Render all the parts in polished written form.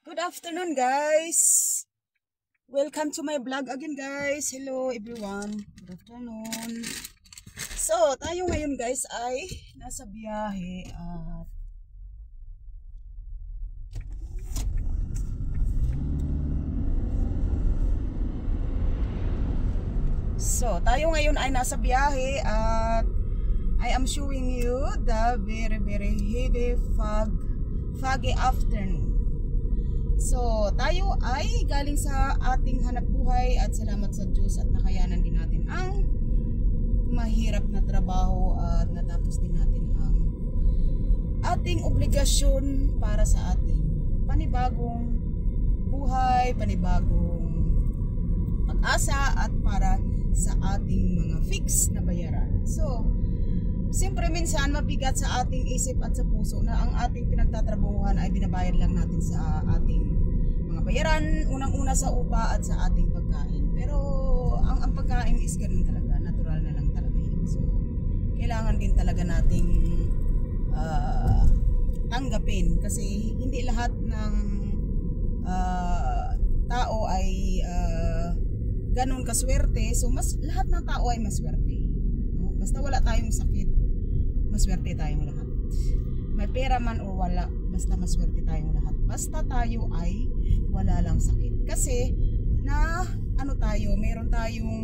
Good afternoon, guys. Welcome to my vlog again, guys. Hello everyone. Good afternoon. So, tayo ngayon, guys, ay nasa biyahe at tayo ngayon ay nasa biyahe at I am showing you the very heavy foggy afternoon. So, tayo ay galing sa ating hanap buhay at salamat sa Diyos at nakayanan din natin ang mahirap na trabaho at natapos din natin ang ating obligasyon para sa ating panibagong buhay, panibagong pag-asa at para sa ating mga fix na bayaran. So, siyempre minsan mabigat sa ating isip at sa puso na ang ating pinagtatrabahuhan ay binabayad lang natin sa ating mga bayaran, unang-una sa upa at sa ating pagkain. Pero ang pagkain is ganun talaga, natural na lang talaga yun. So, kailangan din talaga nating tanggapin kasi hindi lahat ng tao ay ganun kaswerte. So, lahat ng tao ay maswerte. No? Basta wala tayong sakit, maswerte tayong lahat. May pera man o wala, basta maswerte tayong lahat. Basta tayo ay wala lang sakit. Kasi meron tayong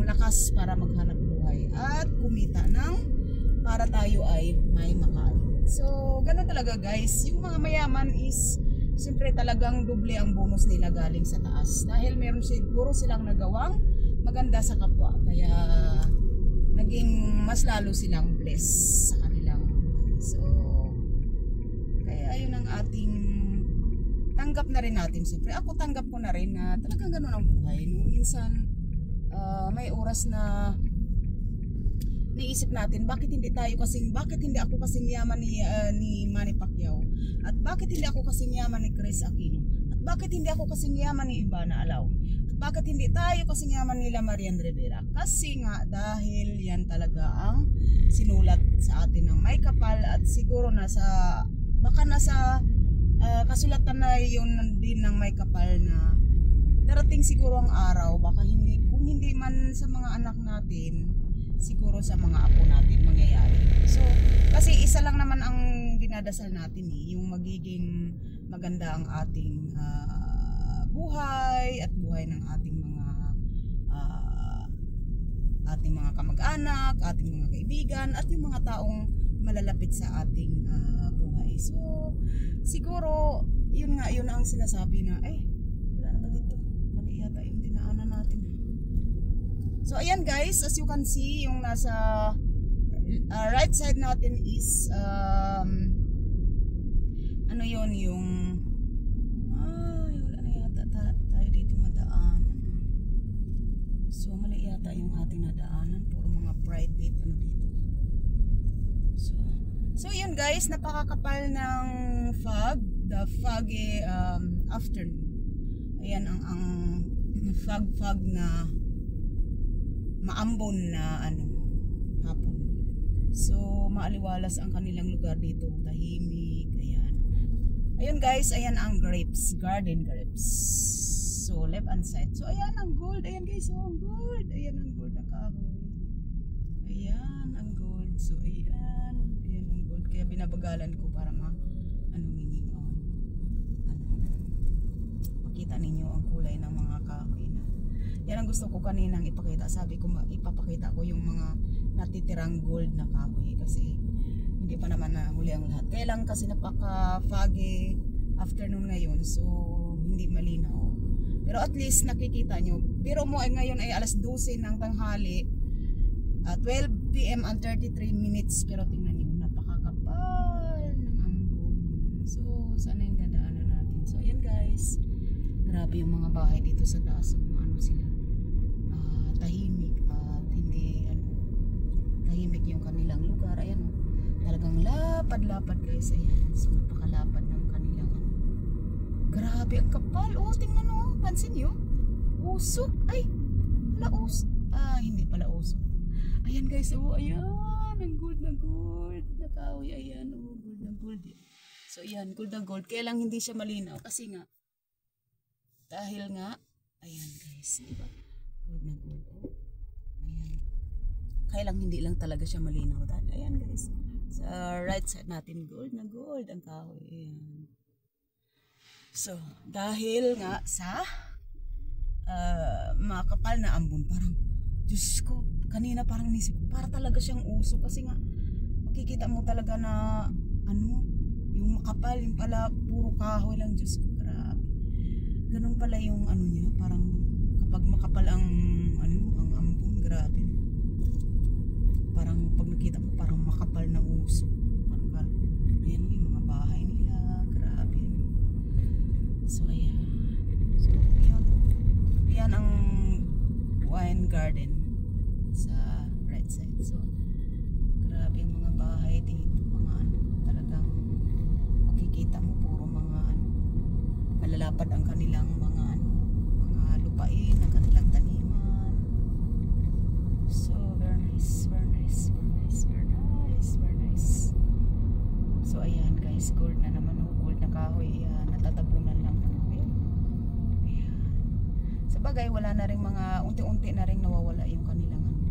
lakas para maghanap buhay at kumita ng para tayo ay may makain. So, ganun talaga, guys. Yung mga mayaman is siyempre talagang doble ang bonus nila galing sa taas. Dahil meron siguro silang nagawang maganda sa kapwa. Kaya naging mas lalo silang blessed sa kanilang buhay. So, kaya ayun ang ating tanggap na rin natin. Siyempre, ako tanggap ko na rin na talagang ganun ang buhay. No? Minsan, may oras na naisip natin, bakit hindi ako kasing yaman ni Manny Pacquiao? At bakit hindi ako kasing yaman ni Chris Aquino? At bakit hindi ako kasing yaman ni Ivana Alawi? At bakit hindi tayo kasing yaman nila Marian Rivera? Kasi nga, dahil yan talaga ang sinulat sa atin ng may kapal at siguro baka nasa kasulatan na yun din ng may kapal na darating siguro ang araw, baka kung hindi man sa mga anak natin, siguro sa mga apo natin mangyayari. So, kasi isa lang naman ang dinadasal natin yung magiging maganda ang ating buhay at buhay ng ating mga kamag-anak, ating mga kaibigan at yung mga taong malalapit sa ating buhay. So, siguro yun ang sinasabi na wala na ba dito? Mali yata yung dinaanan natin. So, ayan guys, as you can see, yung nasa right side natin is wala na yata tayo dito madaan. So, mali yata yung ating nadaanan. Puro mga private dito. So yun guys, napakakapal ng fog, the foggy afternoon. Ayan ang fog na maambon na hapon. So maaliwalas ang kanilang lugar dito, tahimik. Ayun guys, ayan ang garden grapes. So left and side. So ayan ang gold, ayan guys, ang gold. Ayan ang gold na kahoy. Ayan ang gold. So ayan ang gold. Kaya binabagalan ko para makita ninyo ang kulay ng mga kahoy na. Yan ang gusto ko kaninang ipakita. Sabi ko ipapakita ko yung mga natitirang gold na kahoy kasi hindi pa naman nahuli ang lahat. Kaya lang kasi napaka-foggy afternoon ngayon, so hindi malinaw. Pero at least nakikita nyo. Pero ngayon ay alas 12 ng tanghali, 12 PM and 33 minutes. Pero tingnan nyo, napakakapal ng ambon. So, sana yung dadaanan natin. So, ayan guys. Grabe yung mga bahay dito sa taas. Sila tahimik at hindi tahimik yung kanilang lugar. Ayan talagang lapad-lapad guys. Ayan. So, napakalapad ng kanilang grabe ang kapal. Tingnan pansin nyo. Usok. Wala usok. Hindi pala usok. Ayan guys. Ayan. Ang gold na gold. Nakahoy. Ayan. Gold na gold. So, ayan. Gold na gold. Kaya lang hindi siya malinaw. Kasi nga, Dahil nga, ayan guys, diba? Gold na gold. Oh. Ayan. Kaya lang hindi lang talaga siya malinaw. Dahil, ayan guys, sa right side natin, gold na gold ang kahoy. Ayan. So, dahil nga sa makapal na ambon, parang, Diyos ko, kanina parang nisip ko, para talaga siyang uso. Kasi nga, makikita mo talaga na, ano, yung makapal, yung pala, puro kahoy lang, Diyos ko, grabe. Ganun pala yung ano niya, parang kapag makapal ang ano, ang ambon, grabe. Parang pag nakita mo parang makapal na uso. Parang ayan yung mga bahay nila, grabe. So ayan. So yan ang wine garden sa right side. So grabe yung mga bahay dito, mga ano, talagang makikita mo puro mga ano, malalapad ang kanilang mga ano, mga lupain, ang kanilang taniman. So very nice, very nice, very nice, very nice, very nice. So ayan guys, gold na naman, oh, gold na kahoy, ayan, natatabunan lang. Ayan. Ayan. Sa bagay, wala na rin mga, unti-unti na rin nawawala yung kanilang ano,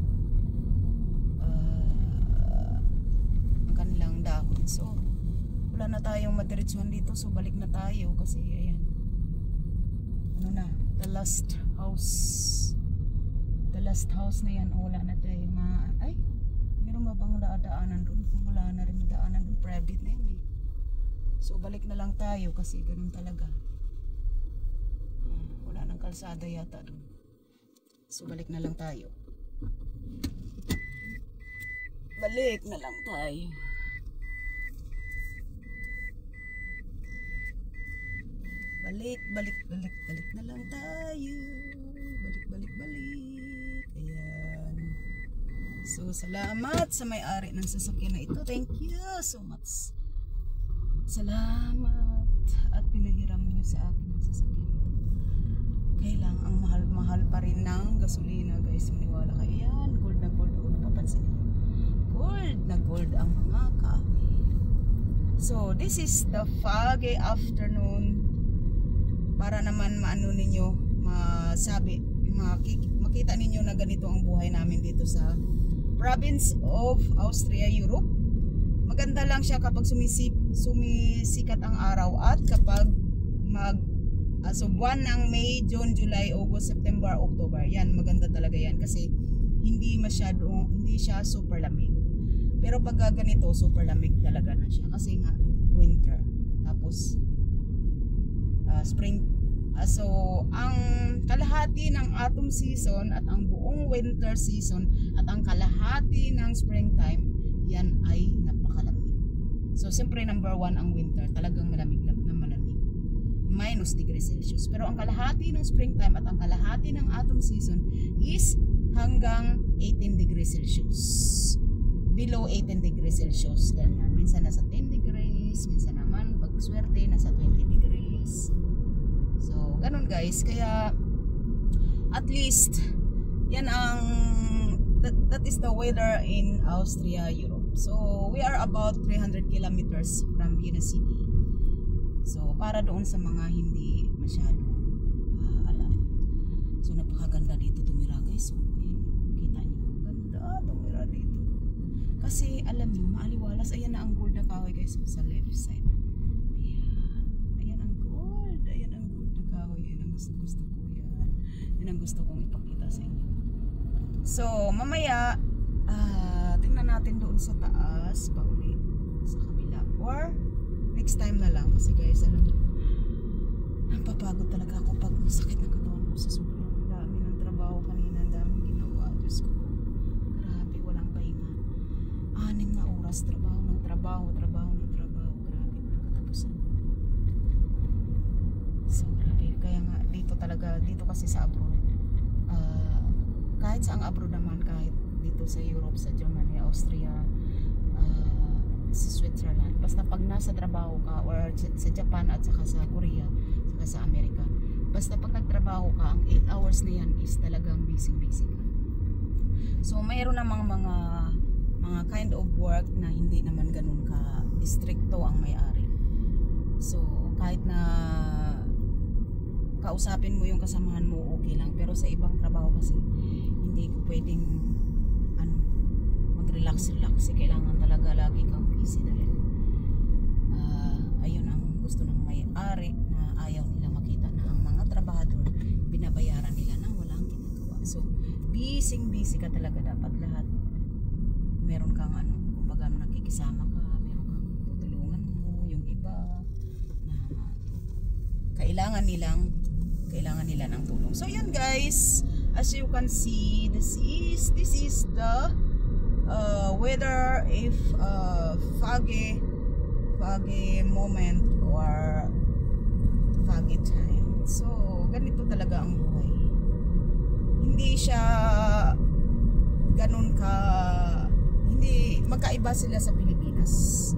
ang kanilang dahon. So wala na tayong madiretsuhan dito, so balik na tayo kasi ayan, ano na, the last house na yan. Wala na tayo ay, meron ba bang daanan doon? Kung wala na rin daanan doon, private na yun eh. So balik na lang tayo kasi ganun talaga. Wala nang kalsada yata doon, so balik na lang tayo. Balik na lang tayo. Balik na lang tayo. Balik. Ayan. So, salamat sa may-ari ng sasakyan na ito. Thank you so much. Salamat. At pinahiram niyo sa akin ang sasakyan ito. Kaya lang, ang mahal-mahal pa rin ng gasolina, guys. Maniwala kayo. Ayan, gold na gold. O, napapansin niyo. Gold na gold ang mga kahoy. So, this is the foggy afternoon. Para naman maano ninyo, makita ninyo na ganito ang buhay namin dito sa province of Austria, Europe. Maganda lang siya kapag sumisikat ang araw at kapag so buwan ng May, June, July, August, September, October. Yan, maganda talaga yan kasi hindi siya super lamig. Pero pag ganito, super lamig talaga na siya kasi nga winter. Tapos spring. So ang kalahati ng autumn season at ang buong winter season at ang kalahati ng springtime, yan ay napakalamig. So siyempre number 1 ang winter, talagang malamig na malamig, -°C. Pero ang kalahati ng springtime at ang kalahati ng autumn season is hanggang 18°C. Below 18°C, ganyan. Minsan nasa 10 degrees, minsan naman pag swerte nasa 20 degrees. So, ganun guys. Kaya, at least, yan that is the weather in Austria, Europe. So, we are about 300 kilometers from Vienna City. So, para doon sa mga hindi masyadong alam. So, napakaganda dito tumira guys. So, ayan, kita nyo. Ganda tumira dito. Kasi, alam nyo, maaliwalas. Ayan na ang gold na kahoy guys sa left side. Gusto ko yan ang gusto kong ipakita sa inyo. So mamaya tingnan natin doon sa taas pauli sa kabila or next time na lang kasi guys alam mo napapagod talaga ako pag masakit ng katawan ko sa sobrang dami ng trabaho kanina, daming ginawa. Diyos ko, grabe, walang pahinga, 6 na oras trabaho ng trabaho, grabe, walang katapusan. So grabe, kaya nga dito kasi sa abroad, kahit sa ang abroad naman, kahit dito sa Europe, sa Germany, Austria, sa Switzerland, basta pag nasa trabaho ka or sa Japan at saka sa Korea, saka sa Amerika, basta pag nagtrabaho ka, ang 8 hours na yan is talagang busy ka. So mayroon namang mga kind of work na hindi naman ganun ka stricto ang may-ari. So kahit kausapin mo yung kasamahan mo, okay lang. Pero sa ibang trabaho kasi, hindi ko pwedeng mag-relax. Kailangan talaga lagi kang busy dahil ayun ang gusto ng may-ari na ayaw nila makita na ang mga trabahador binabayaran nila na walang ginagawa. So, busy ka talaga dapat lahat. Meron kang kumbaga nakikisama ka, meron kang tutulungan mo, yung iba na kailangan nila ng tulong. So yan guys, as you can see, this is the weather if foggy moment or foggy time. So ganito talaga ang buhay. Hindi siya ganun ka, hindi magkaiba sila sa Pilipinas.